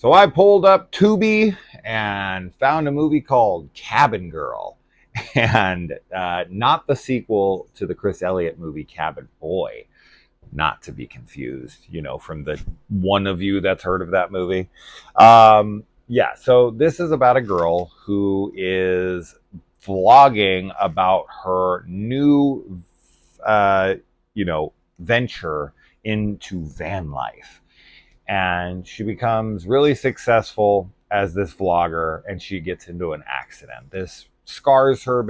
So I pulled up Tubi and found a movie called Cabin Girl, and not the sequel to the Chris Elliott movie Cabin Boy, not to be confused, from the one of you that's heard of that movie. Yeah, so this is about a girl who is vlogging about her new, uh, venture into van life, and she becomes really successful as this vlogger, and she gets into an accident. This scars her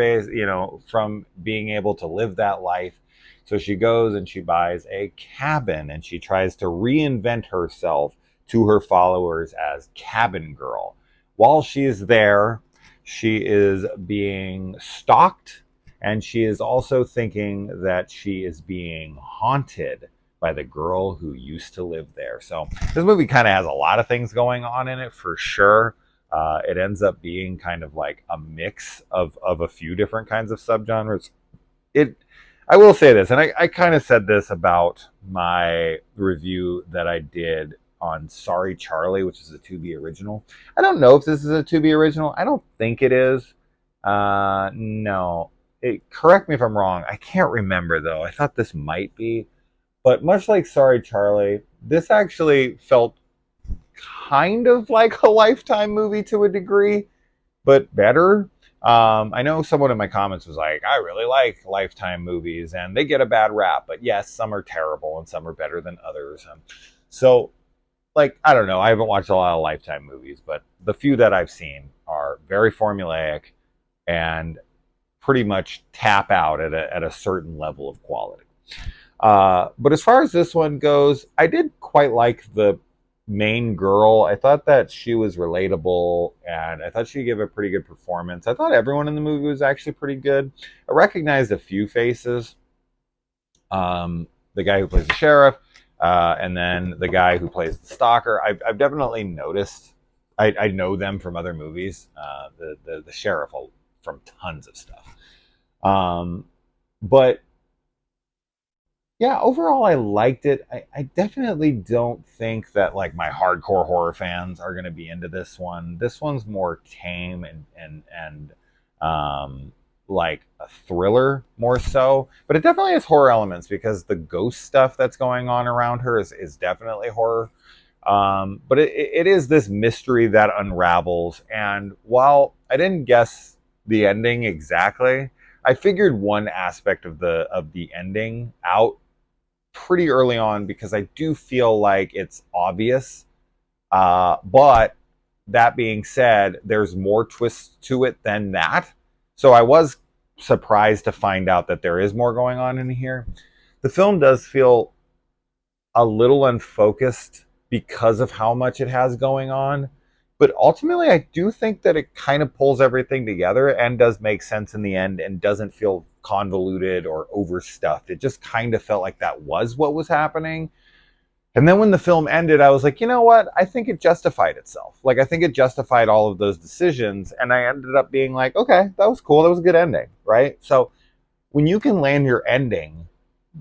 from being able to live that life. So she goes and she buys a cabin and she tries to reinvent herself to her followers as Cabin Girl. While she is there, she is being stalked, and she is also thinking that she is being haunted by the girl who used to live there. So this movie kind of has a lot of things going on in it for sure. It ends up being kind of like a mix of a few different kinds of subgenres. It, I will say this, and I kind of said this about my review that I did on Sorry Charlie, which is a Tubi original. I don't know if this is a Tubi original. I don't think it is. No. Correct me if I'm wrong. I can't remember though. I thought this might be. But much like Sorry Charlie, this actually felt kind of like a Lifetime movie to a degree, but better. I know someone in my comments was like, I really like Lifetime movies and they get a bad rap, but yes, some are terrible and some are better than others. So, like, I don't know. I haven't watched a lot of Lifetime movies, but the few that I've seen are very formulaic and pretty much tap out at a certain level of quality. But as far as this one goes, I did quite like the main girl. I thought that she was relatable, and I thought she gave a pretty good performance. I thought everyone in the movie was actually pretty good. I recognized a few faces. The guy who plays the sheriff, and then the guy who plays the stalker. I've definitely noticed. I know them from other movies. The sheriff from tons of stuff. But yeah, overall I liked it. I definitely don't think that like my hardcore horror fans are gonna be into this one. This one's more tame and like a thriller more so. But it definitely has horror elements because the ghost stuff that's going on around her is definitely horror. But it is this mystery that unravels. And while I didn't guess the ending exactly, I figured one aspect of the ending out pretty early on because I do feel like it's obvious. But that being said, there's more twists to it than that. So I was surprised to find out that there is more going on in here. The film does feel a little unfocused because of how much it has going on. But ultimately, I do think that it kind of pulls everything together and does make sense in the end and doesn't feel convoluted or overstuffed. It just kind of felt like that was what was happening. And then when the film ended, I was like, you know what? I think it justified itself. Like, I think it justified all of those decisions. And I ended up being like, okay, that was cool. That was a good ending, right? So when you can land your ending,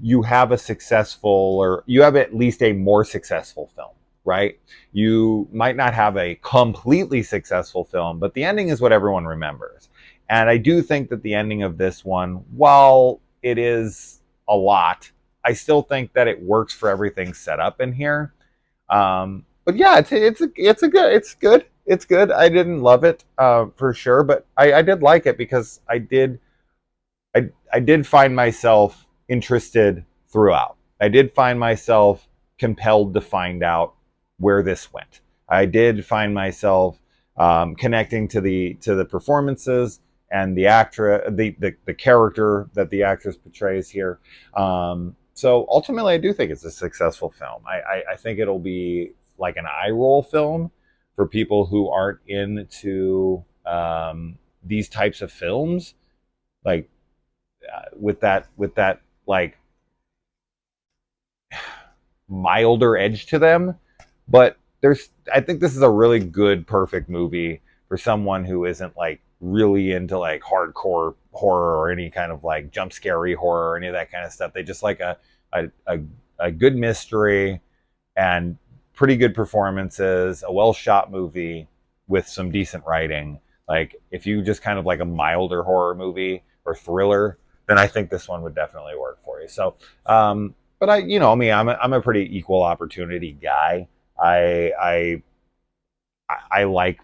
you have a successful, or you have at least a more successful film, right? You might not have a completely successful film, but the ending is what everyone remembers. And I do think that the ending of this one, while it is a lot, I still think that it works for everything set up in here. But yeah, it's good. It's good. I didn't love it for sure, but I did like it because I did find myself interested throughout. I did find myself compelled to find out where this went. I did find myself connecting to the performances and the actor, the character that the actress portrays here. So ultimately, I do think it's a successful film. I think it'll be like an eye roll film for people who aren't into these types of films, like with that like milder edge to them. But I think this is a really good, perfect movie for someone who isn't like really into like hardcore horror or any kind of like jump scary horror or any of that kind of stuff. They just like a, a good mystery and pretty good performances, a well shot movie with some decent writing. Like if you just kind of like a milder horror movie or thriller, then I think this one would definitely work for you. So, but I'm a pretty equal opportunity guy. I I like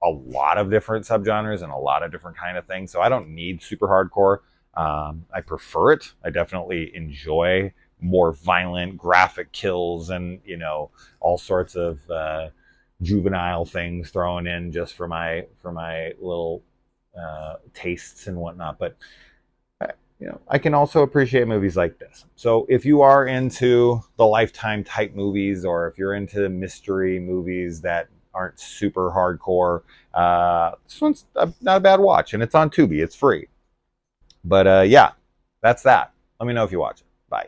a lot of different subgenres and a lot of different kind of things. So I don't need super hardcore. I prefer it. I definitely enjoy more violent, graphic kills and all sorts of juvenile things thrown in just for my little tastes and whatnot. But I can also appreciate movies like this. So if you are into the Lifetime type movies, or if you're into mystery movies that aren't super hardcore, this one's not a bad watch, and it's on Tubi. It's free. But yeah, that's that. Let me know if you watch it.